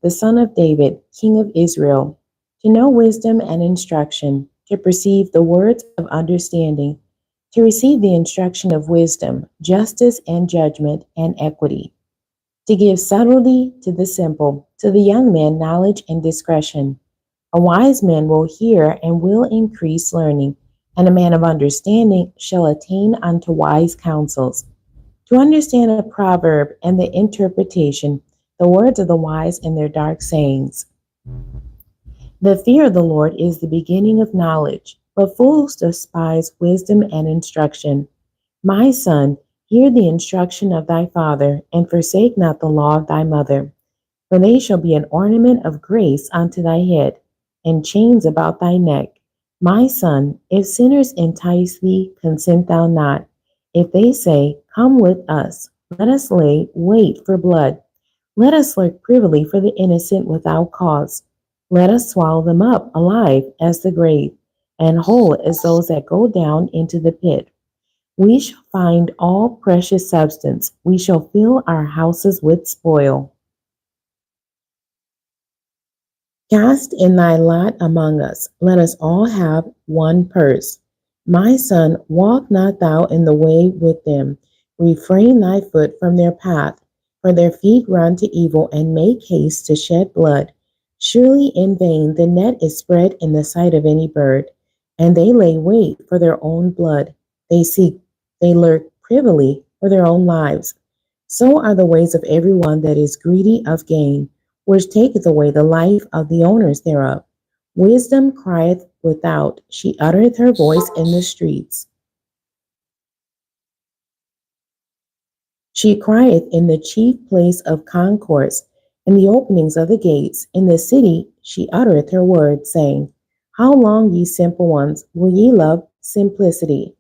the son of David, king of Israel, to know wisdom and instruction, to perceive the words of understanding, to receive the instruction of wisdom, justice and judgment and equity, to give subtlety to the simple, to the young man knowledge and discretion. A wise man will hear and will increase learning, and a man of understanding shall attain unto wise counsels. To understand a proverb and the interpretation, the words of the wise and their dark sayings. The fear of the Lord is the beginning of knowledge, but fools despise wisdom and instruction. My son, hear the instruction of thy father, and forsake not the law of thy mother. For they shall be an ornament of grace unto thy head, and chains about thy neck. My son, if sinners entice thee, consent thou not. If they say, Come with us, let us lay wait for blood. Let us lurk privily for the innocent without cause. Let us swallow them up alive as the grave, and whole as those that go down into the pit. We shall find all precious substance. We shall fill our houses with spoil. Cast in thy lot among us. Let us all have one purse. My son, walk not thou in the way with them. Refrain thy foot from their path, for their feet run to evil and make haste to shed blood. Surely in vain the net is spread in the sight of any bird, and they lay wait for their own blood. They lurk privily for their own lives. So are the ways of every one that is greedy of gain, which taketh away the life of the owners thereof. Wisdom crieth without, she uttereth her voice in the streets. She crieth in the chief place of concourse, in the openings of the gates. In the city she uttereth her word, saying, How long, ye simple ones, will ye love simplicity?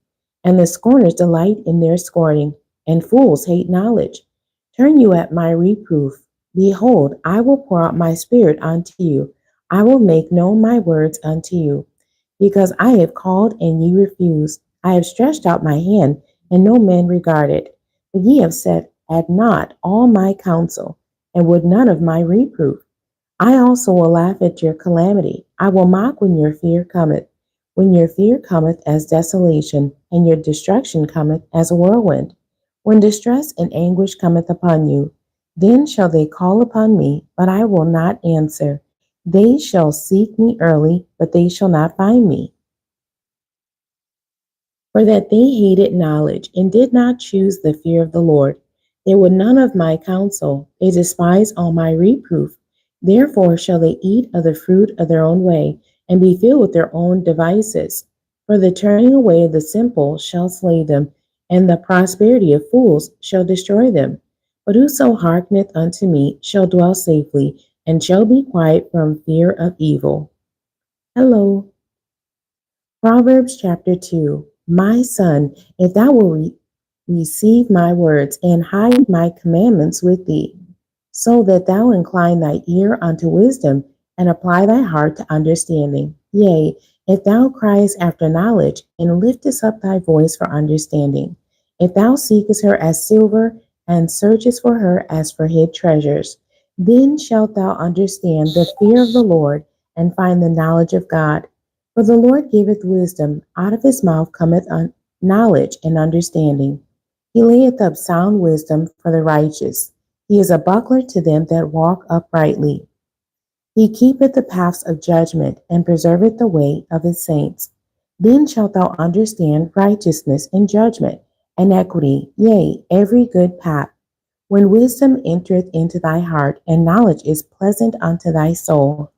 And the scorners delight in their scorning, and fools hate knowledge. Turn you at my reproof. Behold, I will pour out my spirit unto you. I will make known my words unto you. Because I have called, and ye refuse. I have stretched out my hand, and no man regarded. But ye have set at naught all my counsel, and would none of my reproof. I also will laugh at your calamity. I will mock when your fear cometh. When your fear cometh as desolation, and your destruction cometh as a whirlwind. When distress and anguish cometh upon you, then shall they call upon me, but I will not answer. They shall seek me early, but they shall not find me. For that they hated knowledge, and did not choose the fear of the Lord. They would none of my counsel. They despise all my reproof. Therefore shall they eat of the fruit of their own way, and be filled with their own devices. For the turning away of the simple shall slay them, and the prosperity of fools shall destroy them. But whoso hearkeneth unto me shall dwell safely, and shall be quiet from fear of evil. Hello. Proverbs chapter 2. My son, if thou wilt receive my words, and hide my commandments with thee, so that thou incline thy ear unto wisdom, and apply thy heart to understanding. Yea, if thou criest after knowledge, and liftest up thy voice for understanding. If thou seekest her as silver, and searchest for her as for hid treasures, then shalt thou understand the fear of the Lord, and find the knowledge of God. For the Lord giveth wisdom, out of his mouth cometh knowledge and understanding. He layeth up sound wisdom for the righteous. He is a buckler to them that walk uprightly. He keepeth the paths of judgment, and preserveth the way of his saints. Then shalt thou understand righteousness and judgment, and equity, yea, every good path. When wisdom entereth into thy heart, and knowledge is pleasant unto thy soul.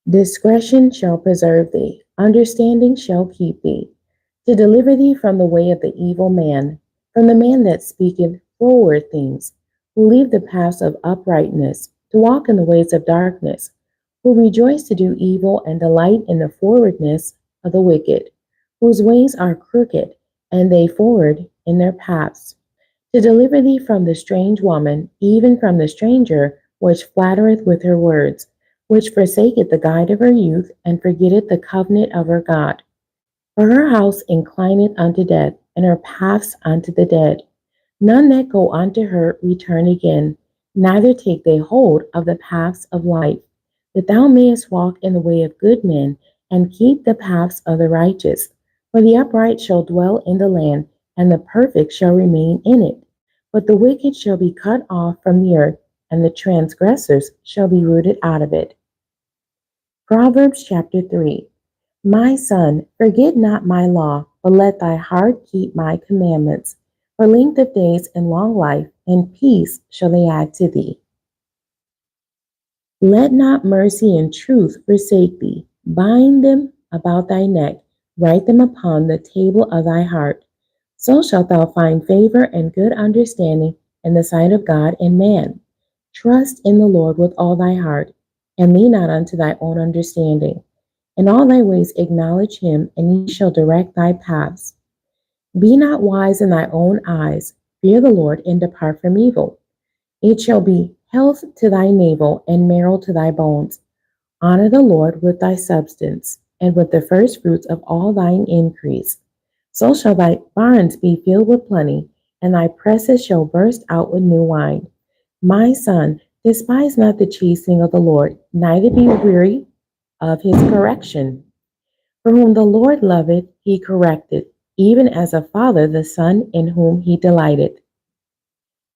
Discretion shall preserve thee, understanding shall keep thee, to deliver thee from the way of the evil man, from the man that speaketh froward things, who leave the paths of uprightness, to walk in the ways of darkness, who rejoice to do evil and delight in the forwardness of the wicked, whose ways are crooked, and they forward in their paths, to deliver thee from the strange woman, even from the stranger, which flattereth with her words, which forsaketh the guide of her youth, and forgetteth the covenant of her God. For her house inclineth unto death, and her paths unto the dead. None that go unto her return again, neither take they hold of the paths of life, that thou mayest walk in the way of good men, and keep the paths of the righteous. For the upright shall dwell in the land, and the perfect shall remain in it. But the wicked shall be cut off from the earth, and the transgressors shall be rooted out of it. Proverbs chapter 3. My son, forget not my law, but let thy heart keep my commandments. For length of days and long life and peace shall they add to thee. Let not mercy and truth forsake thee. Bind them about thy neck, write them upon the table of thy heart. So shalt thou find favor and good understanding in the sight of God and man. Trust in the Lord with all thy heart, and lean not unto thy own understanding. In all thy ways acknowledge him, and he shall direct thy paths. Be not wise in thy own eyes. Fear the Lord, and depart from evil. It shall be health to thy navel, and marrow to thy bones. Honor the Lord with thy substance, and with the first fruits of all thine increase. So shall thy barns be filled with plenty, and thy presses shall burst out with new wine. My son, despise not the chastening of the Lord, neither be weary of his correction. For whom the Lord loveth, he correcteth, even as a father the son in whom he delighteth.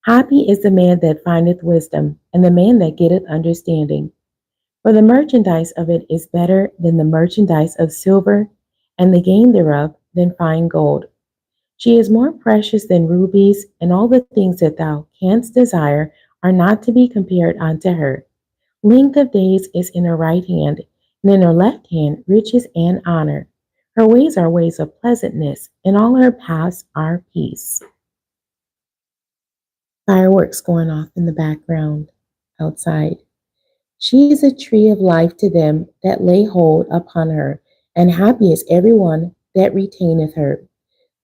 Happy is the man that findeth wisdom, and the man that getteth understanding. For the merchandise of it is better than the merchandise of silver, and the gain thereof than fine gold. She is more precious than rubies, and all the things that thou canst desire are not to be compared unto her. Length of days is in her right hand, and in her left hand riches and honor. Her ways are ways of pleasantness, and all her paths are peace. Fireworks going off in the background outside. She is a tree of life to them that lay hold upon her, and happy is every one that retaineth her.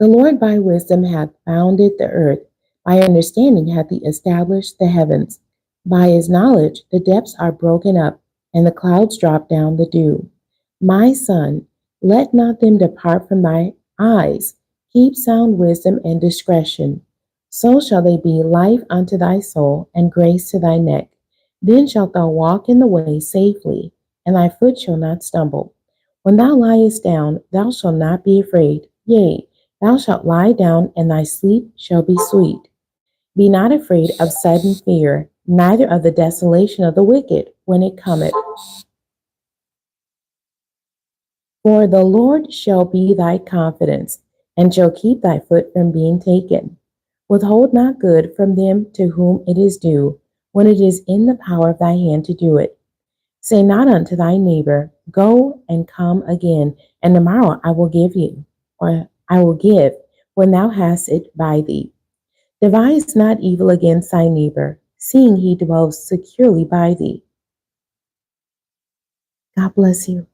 The Lord by wisdom hath founded the earth, by understanding hath he established the heavens. By his knowledge the depths are broken up, and the clouds drop down the dew. My son, let not them depart from thy eyes. Keep sound wisdom and discretion. So shall they be life unto thy soul, and grace to thy neck. Then shalt thou walk in the way safely, and thy foot shall not stumble. When thou liest down, thou shalt not be afraid. Yea, thou shalt lie down, and thy sleep shall be sweet. Be not afraid of sudden fear, neither of the desolation of the wicked when it cometh. For the Lord shall be thy confidence, and shall keep thy foot from being taken. Withhold not good from them to whom it is due, when it is in the power of thy hand to do it. Say not unto thy neighbor, Go and come again, and tomorrow I will give you, or I will give, when thou hast it by thee. Devise not evil against thy neighbor, seeing he dwells securely by thee. God bless you.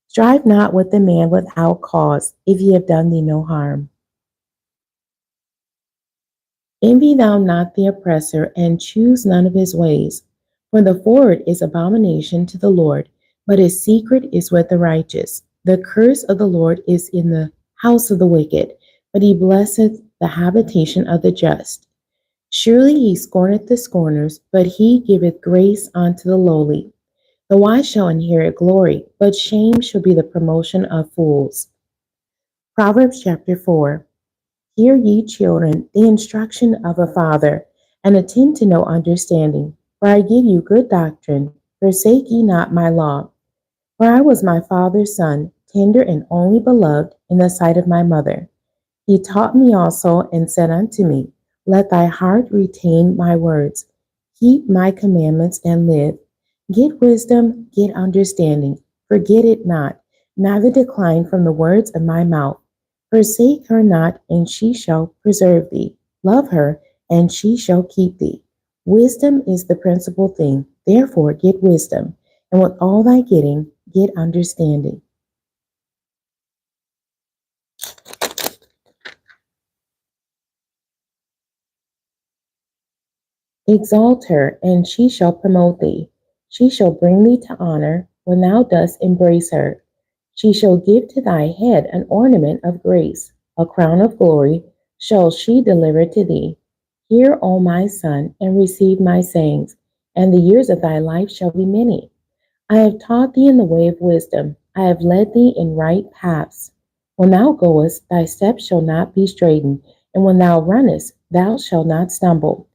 Strive not with the man without cause, if he have done thee no harm. Envy thou not the oppressor, and choose none of his ways. For the forward is abomination to the Lord, but his secret is with the righteous. The curse of the Lord is in the house of the wicked, but he blesseth the habitation of the just. Surely he scorneth the scorners, but he giveth grace unto the lowly. The wise shall inherit glory, but shame shall be the promotion of fools. Proverbs chapter 4. Hear ye children the instruction of a father, and attend to know understanding. For I give you good doctrine, forsake ye not my law. For I was my father's son, tender and only beloved in the sight of my mother. He taught me also, and said unto me, Let thy heart retain my words. Keep my commandments and live. Get wisdom, get understanding. Forget it not, neither decline from the words of my mouth. Forsake her not, and she shall preserve thee. Love her, and she shall keep thee. Wisdom is the principal thing. Therefore get wisdom, and with all thy getting, get understanding. Exalt her, and she shall promote thee. She shall bring thee to honor when thou dost embrace her. She shall give to thy head an ornament of grace. a crown of glory shall she deliver to thee. Hear, O my son, and receive my sayings, and the years of thy life shall be many. I have taught thee in the way of wisdom. I have led thee in right paths. When thou goest, thy steps shall not be straitened, and when thou runnest, thou shalt not stumble.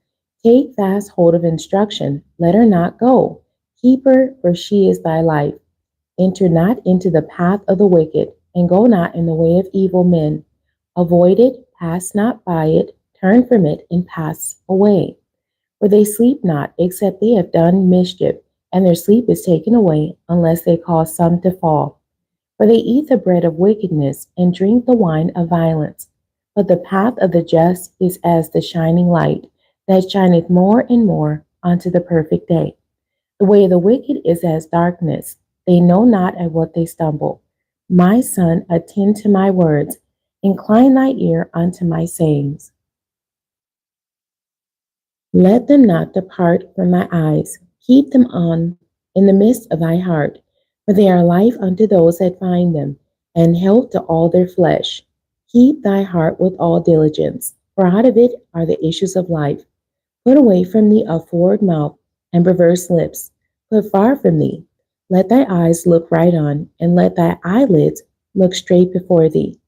Take fast hold of instruction, let her not go. Keep her, for she is thy life. Enter not into the path of the wicked, and go not in the way of evil men. Avoid it, pass not by it, turn from it, and pass away. For they sleep not, except they have done mischief, and their sleep is taken away, unless they cause some to fall. For they eat the bread of wickedness, and drink the wine of violence. But the path of the just is as the shining light, that shineth more and more unto the perfect day. The way of the wicked is as darkness, they know not at what they stumble. My son, attend to my words, incline thy ear unto my sayings. Let them not depart from thy eyes. Keep them on in the midst of thy heart, for they are life unto those that find them, and health to all their flesh. Keep thy heart with all diligence, for out of it are the issues of life. Put away from thee a forward mouth and perverse lips. Put far from thee. Let thy eyes look right on, and let thy eyelids look straight before thee.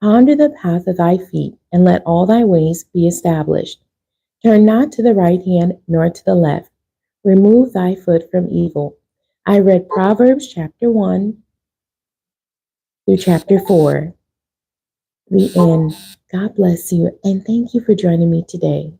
Ponder the path of thy feet, and let all thy ways be established. Turn not to the right hand nor to the left. Remove thy foot from evil. I read Proverbs chapter 1 through chapter 4, the end. God bless you, and thank you for joining me today.